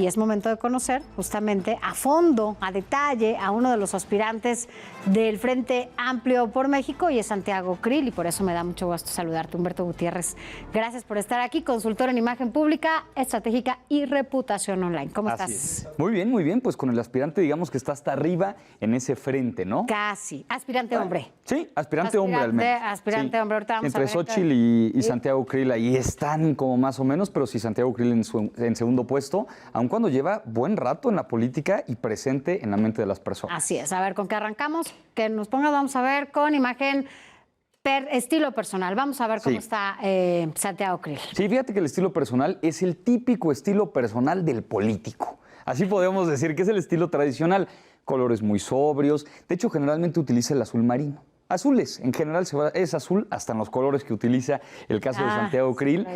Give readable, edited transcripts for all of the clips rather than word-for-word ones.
y es momento de conocer justamente a fondo, a detalle, a uno de los aspirantes del Frente Amplio por México, y es Santiago Krill, y por eso me da mucho gusto saludarte, Humberto Gutiérrez. Gracias por estar aquí, consultor en imagen pública, estratégica y reputación online. ¿Cómo estás? Muy bien, pues con el aspirante, digamos que está hasta arriba en ese frente, ¿no? Casi. Aspirante hombre. Sí, aspirante hombre al menos. Aspirante hombre. Ahorita vamos Entre a ver. Xóchitl y Santiago Krill ahí están como más o menos, pero sí Santiago Krill en segundo puesto, aun cuando lleva buen rato en la política y presente en la mente de las personas. Así es. A ver, ¿con qué arrancamos? Que nos pongas, vamos a ver, con imagen estilo personal. Vamos a ver cómo está Santiago Krill. Sí, fíjate que el estilo personal es el típico estilo personal del político. Así podemos decir que es el estilo tradicional. Colores muy sobrios. De hecho, generalmente utiliza el azul marino. Azules, en general es azul, hasta en los colores que utiliza el caso de Santiago Krill,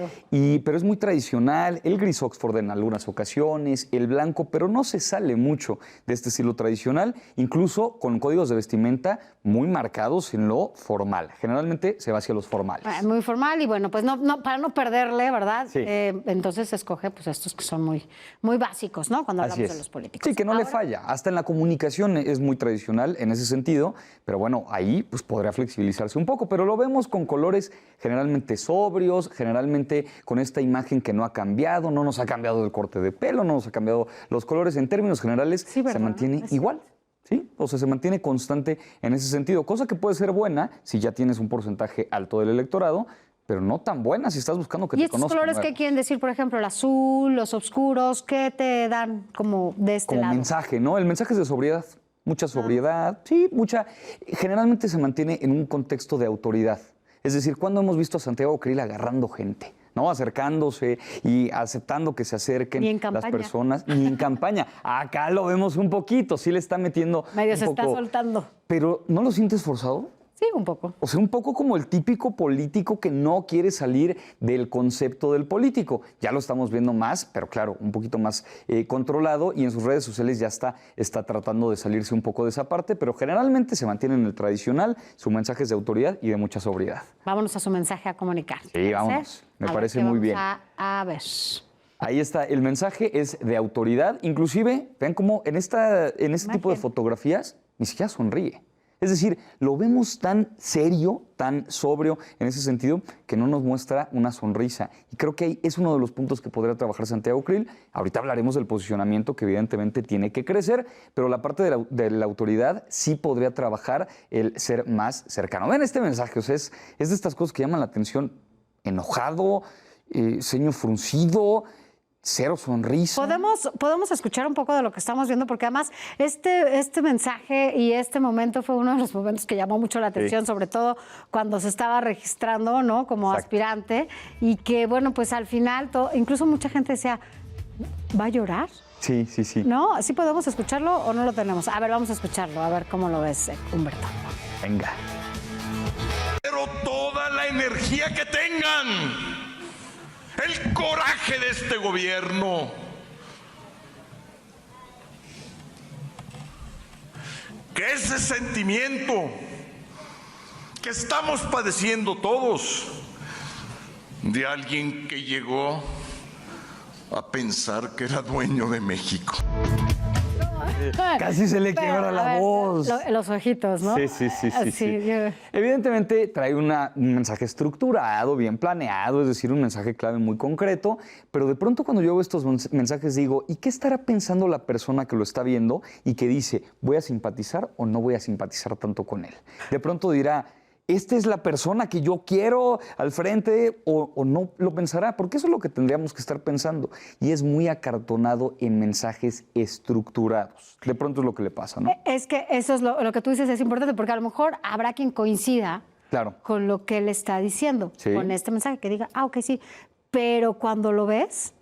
pero es muy tradicional, el gris Oxford en algunas ocasiones, el blanco, pero no se sale mucho de este estilo tradicional, incluso con códigos de vestimenta muy marcados en lo formal. Generalmente se va hacia los formales. Muy formal y bueno, pues no para no perderle, ¿verdad? Sí. Entonces escoge pues estos que son muy básicos, ¿no? Cuando hablamos de los políticos. Sí, que no le falla. Hasta en la comunicación es muy tradicional en ese sentido, pero bueno, ahí pues podría flexibilizarse un poco, pero lo vemos con colores generalmente sobrios, generalmente con esta imagen que no ha cambiado, no nos ha cambiado el corte de pelo, no nos ha cambiado los colores, en términos generales se mantiene igual. ¿Sí? O sea, se mantiene constante en ese sentido, cosa que puede ser buena si ya tienes un porcentaje alto del electorado, pero no tan buena si estás buscando que te conozcan. ¿Y estos colores qué quieren decir? Por ejemplo, el azul, los oscuros, ¿qué te dan como de este lado? Como mensaje, ¿no? El mensaje es de sobriedad. Mucha sobriedad, sí, generalmente se mantiene en un contexto de autoridad. Es decir, ¿cuándo hemos visto a Santiago Krill agarrando gente? ¿No? Acercándose y aceptando que se acerquen las personas. Ni en campaña. Acá lo vemos un poquito, sí le está metiendo medio se está soltando. Pero, ¿no lo sientes forzado? Sí, un poco. O sea, un poco como el típico político que no quiere salir del concepto del político. Ya lo estamos viendo más, pero claro, un poquito más controlado, y en sus redes sociales ya está tratando de salirse un poco de esa parte, pero generalmente se mantiene en el tradicional, su mensaje es de autoridad y de mucha sobriedad. Vámonos a su mensaje a comunicar. Sí, vámonos. Me parece muy bien. A ver. Ahí está, el mensaje es de autoridad. Inclusive, vean cómo en este tipo de fotografías ni siquiera sonríe. Es decir, lo vemos tan serio, tan sobrio en ese sentido, que no nos muestra una sonrisa. Y creo que ahí es uno de los puntos que podría trabajar Santiago Krill. Ahorita hablaremos del posicionamiento, que evidentemente tiene que crecer, pero la parte de la autoridad sí podría trabajar el ser más cercano. Vean este mensaje, o sea, es de estas cosas que llaman la atención. Enojado, ceño fruncido, cero sonrisa. ¿Podemos escuchar un poco de lo que estamos viendo? Porque además este mensaje y este momento fue uno de los momentos que llamó mucho la atención, sobre todo cuando se estaba registrando, ¿no? Como aspirante, y que, bueno, pues al final, incluso mucha gente decía, ¿va a llorar? Sí. ¿No? ¿Sí podemos escucharlo o no lo tenemos? A ver, vamos a escucharlo, a ver cómo lo ves, Humberto. Venga. Pero toda la energía que tengan, el coraje de este gobierno, que ese sentimiento que estamos padeciendo todos, de alguien que llegó a pensar que era dueño de México. Casi se le quiebra la voz. Los ojitos, ¿no? Sí. Evidentemente trae un mensaje estructurado, bien planeado, es decir, un mensaje clave muy concreto, pero de pronto cuando yo veo estos mensajes digo, ¿y qué estará pensando la persona que lo está viendo y que dice, voy a simpatizar o no voy a simpatizar tanto con él? De pronto dirá, ¿esta es la persona que yo quiero al frente o no lo pensará? Porque eso es lo que tendríamos que estar pensando. Y es muy acartonado en mensajes estructurados. De pronto es lo que le pasa, ¿no? Es que eso es lo que tú dices, es importante, porque a lo mejor habrá quien coincida con lo que él está diciendo, con este mensaje, que diga, ok, sí, pero cuando lo ves,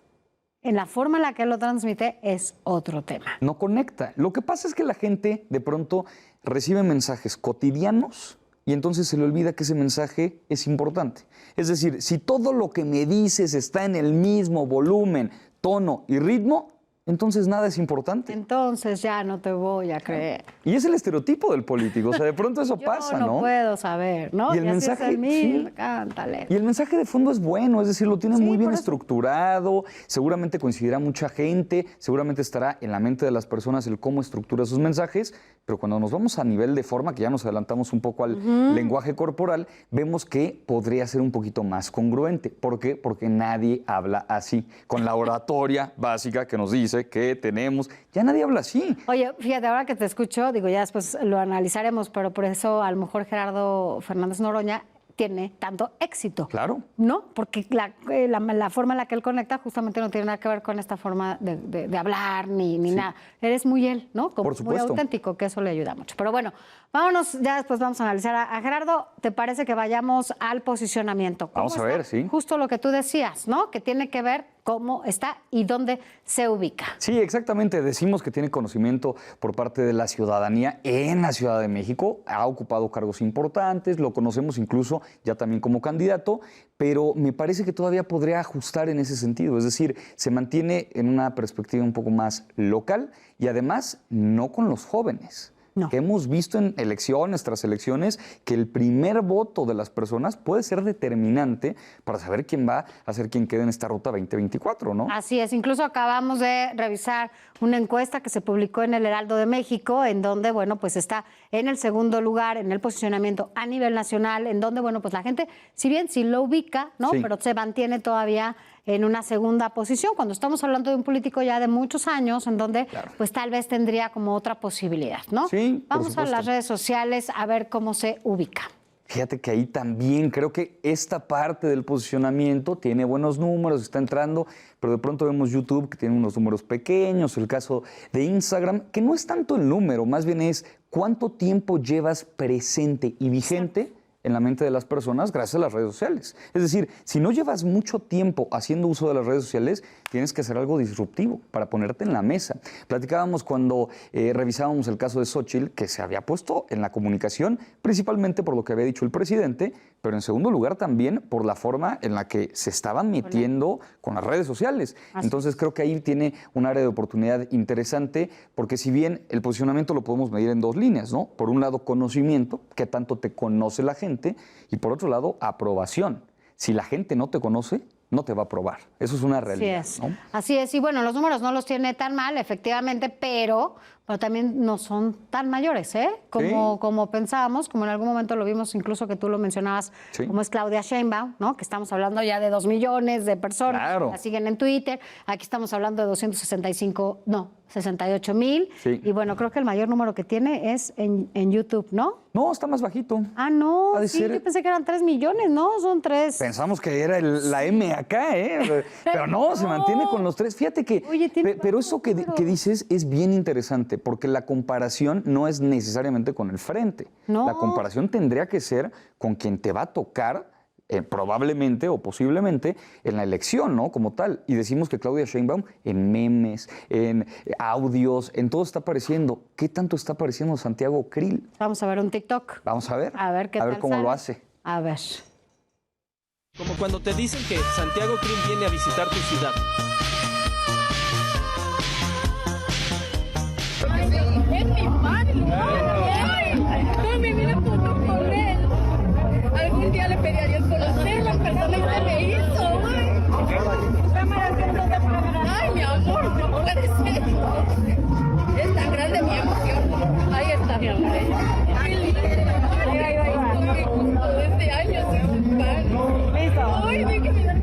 en la forma en la que él lo transmite, es otro tema. No conecta. Lo que pasa es que la gente de pronto recibe mensajes cotidianos y entonces se le olvida que ese mensaje es importante. Es decir, si todo lo que me dices está en el mismo volumen, tono y ritmo, entonces nada es importante. Entonces ya no te voy a creer. Y es el estereotipo del político, o sea, de pronto eso pasa, ¿no? Yo no puedo saber, ¿no? Y el mensaje, así es sí. Cántale. Y el mensaje de fondo es bueno, es decir, lo tiene muy bien por eso. estructurado, seguramente coincidirá mucha gente, seguramente estará en la mente de las personas el cómo estructura sus mensajes, pero cuando nos vamos a nivel de forma, que ya nos adelantamos un poco al lenguaje corporal, vemos que podría ser un poquito más congruente. ¿Por qué? Porque nadie habla así, con la oratoria básica que nos dice que tenemos, ya nadie habla así. Oye, fíjate, ahora que te escucho, digo, ya después lo analizaremos, pero por eso a lo mejor Gerardo Fernández Noroña tiene tanto éxito. Claro. ¿No? Porque la forma en la que él conecta justamente no tiene nada que ver con esta forma de hablar ni nada. Eres muy él, ¿no? Como por supuesto. muy auténtico, que eso le ayuda mucho. Pero bueno, vámonos, ya después vamos a analizar a Gerardo. ¿Te parece que vayamos al posicionamiento? Vamos a ver, sí. Justo lo que tú decías, ¿no? Que tiene que ver cómo está y dónde se ubica. Sí, exactamente. Decimos que tiene conocimiento por parte de la ciudadanía en la Ciudad de México. Ha ocupado cargos importantes, lo conocemos incluso ya también como candidato, pero me parece que todavía podría ajustar en ese sentido. Es decir, se mantiene en una perspectiva un poco más local y además no con los jóvenes. No. Que hemos visto en elecciones tras elecciones que el primer voto de las personas puede ser determinante para saber quién va a ser quien quede en esta ruta 2024, ¿no? Así es, incluso acabamos de revisar una encuesta que se publicó en el Heraldo de México, en donde, bueno, pues está en el segundo lugar en el posicionamiento a nivel nacional, en donde, bueno, pues la gente, si bien sí lo ubica, ¿no? Sí. Pero se mantiene todavía en una segunda posición, cuando estamos hablando de un político ya de muchos años, en donde pues tal vez tendría como otra posibilidad, ¿no? Sí, por Vamos a supuesto. las redes sociales a ver cómo se ubica. Fíjate que ahí también creo que esta parte del posicionamiento tiene buenos números, está entrando, pero de pronto vemos YouTube que tiene unos números pequeños, el caso de Instagram, que no es tanto el número, más bien es cuánto tiempo llevas presente y vigente en la mente de las personas gracias a las redes sociales. Es decir, si no llevas mucho tiempo haciendo uso de las redes sociales, tienes que hacer algo disruptivo para ponerte en la mesa. Platicábamos cuando revisábamos el caso de Xóchitl, que se había puesto en la comunicación, principalmente por lo que había dicho el presidente, pero en segundo lugar también por la forma en la que se estaban metiendo con las redes sociales. Entonces creo que ahí tiene un área de oportunidad interesante, porque si bien el posicionamiento lo podemos medir en dos líneas, ¿no? Por un lado, conocimiento, qué tanto te conoce la gente, y por otro lado, aprobación. Si la gente no te conoce, no te va a aprobar. Eso es una realidad. Así es. ¿No? Así es. Y bueno, los números no los tiene tan mal, efectivamente, pero también no son tan mayores, ¿eh? Como pensábamos, como en algún momento lo vimos, incluso que tú lo mencionabas, como es Claudia Sheinbaum, ¿no? Que estamos hablando ya de 2 millones de personas que la siguen en Twitter. Aquí estamos hablando de 68,000. Sí. Y bueno, creo que el mayor número que tiene es en YouTube, ¿no? No, está más bajito. Ah, no, Ha de sí, ser- yo pensé que eran 3 millones, ¿no? Son 3. Pensamos que era la M acá, ¿eh? Pero no, se mantiene con los 3. Fíjate que, Oye, tiene pero eso que números. dices es bien interesante, porque la comparación no es necesariamente con el frente. No. La comparación tendría que ser con quien te va a tocar probablemente o posiblemente en la elección, ¿no? Como tal. Y decimos que Claudia Sheinbaum en memes, en audios, en todo está apareciendo. ¿Qué tanto está apareciendo Santiago Krill? Vamos a ver un TikTok. Vamos a ver. A ver qué tal cómo sale. lo hace. A ver. Como cuando te dicen que Santiago Krill viene a visitar tu ciudad. Es mi fan. Toda mi vida foto con él. Algún día le pedirías conocerlo en persona y se me hizo. Ay, mi amor, no puede ser. Es tan grande mi emoción. Ahí está mi amor. Ay, desde años es un fan. Listo. Ay, déjame dar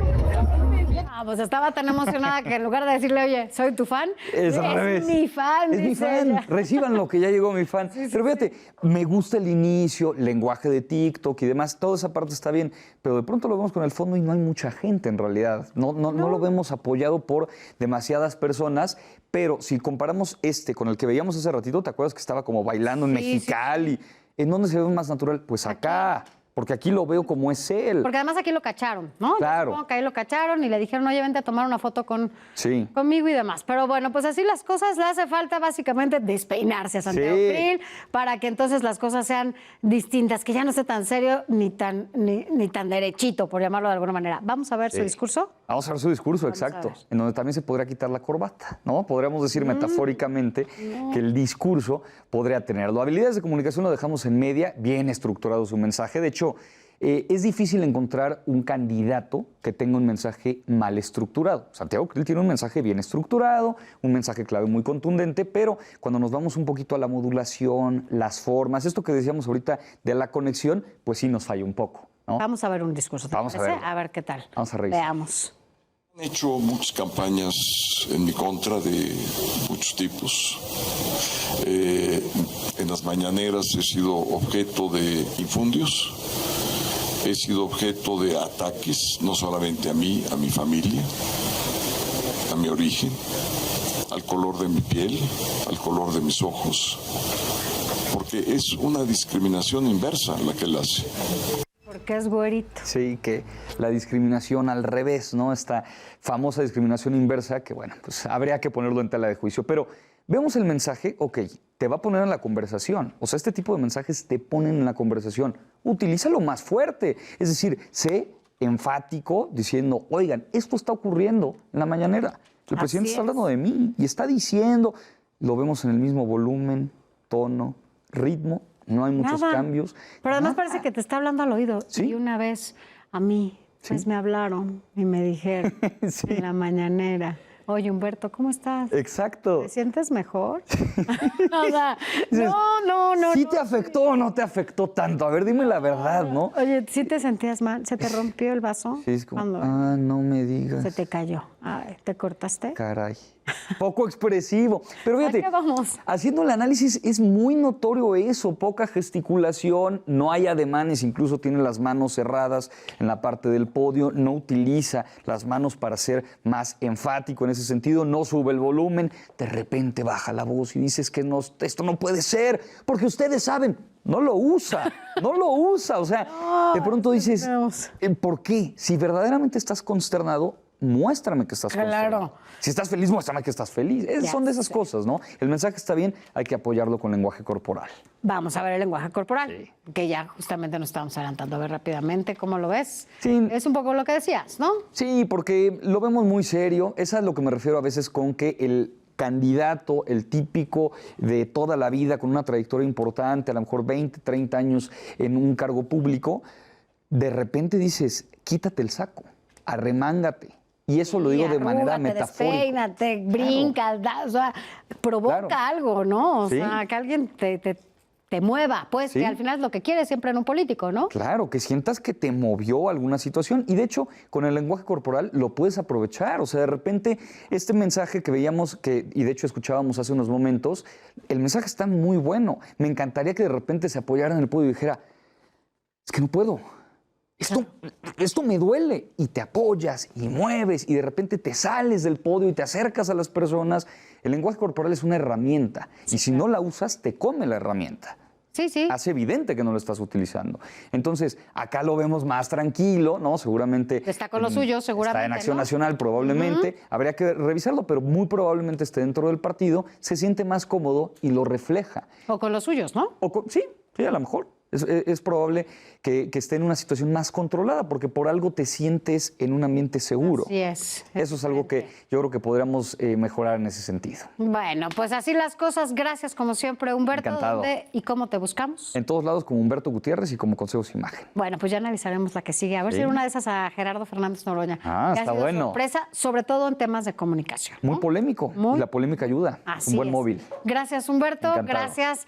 Pues estaba tan emocionada que en lugar de decirle, oye, soy tu fan, Es al revés. mi fan. Es mi dice fan. ella. Reciban lo que ya llegó mi fan. Pero fíjate, me gusta el inicio, lenguaje de TikTok y demás. Toda esa parte está bien. Pero de pronto lo vemos con el fondo y no hay mucha gente en realidad. No lo vemos apoyado por demasiadas personas. Pero si comparamos con el que veíamos hace ratito, ¿te acuerdas que estaba como bailando en Sí, Mexicali? ¿En dónde se ve más natural? Pues acá. porque aquí lo veo como es él. Porque además aquí lo cacharon, ¿no? Claro. Yo supongo que ahí lo cacharon y le dijeron, oye, vente a tomar una foto Sí. conmigo y demás. Pero bueno, pues así las cosas, le hace falta básicamente despeinarse a Santiago Krill para que entonces las cosas sean distintas, que ya no sea tan serio ni tan derechito, por llamarlo de alguna manera. Vamos a ver su discurso. Vamos a ver su discurso, exacto, en donde también se podría quitar la corbata, ¿no? Podríamos decir metafóricamente que el discurso podría tenerlo. Habilidades de comunicación lo dejamos en media, bien estructurado su mensaje. De hecho, es difícil encontrar un candidato que tenga un mensaje mal estructurado. Santiago Krill tiene un mensaje bien estructurado, un mensaje clave muy contundente, pero cuando nos vamos un poquito a la modulación, las formas, esto que decíamos ahorita de la conexión, pues sí nos falla un poco, ¿no? Vamos a ver un discurso. Vamos a verlo. A ver qué tal. Vamos a revisar. Veamos. Han hecho muchas campañas en mi contra de muchos tipos. En las mañaneras he sido objeto de infundios, he sido objeto de ataques, no solamente a mí, a mi familia, a mi origen, al color de mi piel, al color de mis ojos, porque es una discriminación inversa la que él hace. Porque es güerito. Sí, que la discriminación al revés, ¿no? Esta famosa discriminación inversa que, bueno, pues habría que ponerlo en tela de juicio. Pero vemos el mensaje, ok, te va a poner en la conversación. O sea, este tipo de mensajes te ponen en la conversación. Utilízalo más fuerte. Es decir, sé enfático diciendo, oigan, esto está ocurriendo en la mañanera. El presidente está hablando de mí y está diciendo, lo vemos en el mismo volumen, tono, ritmo. No hay muchos cambios. Pero además parece que te está hablando al oído. ¿Sí? Y una vez a mí, pues me hablaron y me dijeron en la mañanera, oye, Humberto, ¿cómo estás? Exacto. ¿Te sientes mejor? O sea, no. ¿Sí te afectó o no te afectó tanto? A ver, dime la verdad, ¿no? Oye, ¿sí te sentías mal? ¿Se te rompió el vaso? Sí, es como, Cuando no me digas. se te cayó. Ay, ¿te cortaste? Caray. Poco expresivo. Pero fíjate, ¿A qué vamos? haciendo el análisis es muy notorio eso, poca gesticulación, no hay ademanes, incluso tiene las manos cerradas en la parte del podio, no utiliza las manos para ser más enfático en ese sentido, no sube el volumen, de repente baja la voz y dices que no, esto no puede ser, porque ustedes saben, no lo usa, o sea, de pronto dices, ¿por qué? Si verdaderamente estás consternado, muéstrame que estás consternado. Si estás feliz, muéstrame que estás feliz. Son de esas cosas, ¿no? El mensaje está bien, hay que apoyarlo con lenguaje corporal. Vamos a ver el lenguaje corporal, que ya justamente nos estamos adelantando. A ver rápidamente, ¿cómo lo ves? Sí. Es un poco lo que decías, ¿no? Sí, porque lo vemos muy serio. Eso es lo que me refiero a veces con que el candidato, el típico de toda la vida, con una trayectoria importante, a lo mejor 20, 30 años en un cargo público, de repente dices, quítate el saco, arremángate. Y eso lo digo de manera metafórica. Despeínate, brincas, o sea, provoca algo, ¿no? O sea, que alguien te mueva, pues, que al final es lo que quieres siempre en un político, ¿no? Claro, que sientas que te movió alguna situación. Y de hecho, con el lenguaje corporal lo puedes aprovechar. O sea, de repente, este mensaje que veíamos, y de hecho escuchábamos hace unos momentos, el mensaje está muy bueno. Me encantaría que de repente se apoyara en el podio y dijera, es que no puedo. Esto me duele, y te apoyas y mueves y de repente te sales del podio y te acercas a las personas. El lenguaje corporal es una herramienta y si no la usas, te come la herramienta. Sí. Hace evidente que no lo estás utilizando. Entonces, acá lo vemos más tranquilo, ¿no? Seguramente. Está con lo suyo, seguramente. Está en Acción Nacional, probablemente. Habría que revisarlo, pero muy probablemente esté dentro del partido, se siente más cómodo y lo refleja. O con los suyos, ¿no? Sí, a lo mejor. Es probable que esté en una situación más controlada porque por algo te sientes en un ambiente seguro. Así es. Eso es algo que yo creo que podríamos mejorar en ese sentido. Bueno, pues así las cosas. Gracias, como siempre, Humberto. Encantado. ¿Dónde y cómo te buscamos? En todos lados como Humberto Gutiérrez y como Consejos Imagen. Bueno, pues ya analizaremos la que sigue. A ver si en una de esas a Gerardo Fernández Noroña. Está bueno. Sorpresa, sobre todo en temas de comunicación, ¿no? Muy polémico. Y la polémica ayuda. Así Un buen es. móvil. Gracias, Humberto. Encantado. Gracias.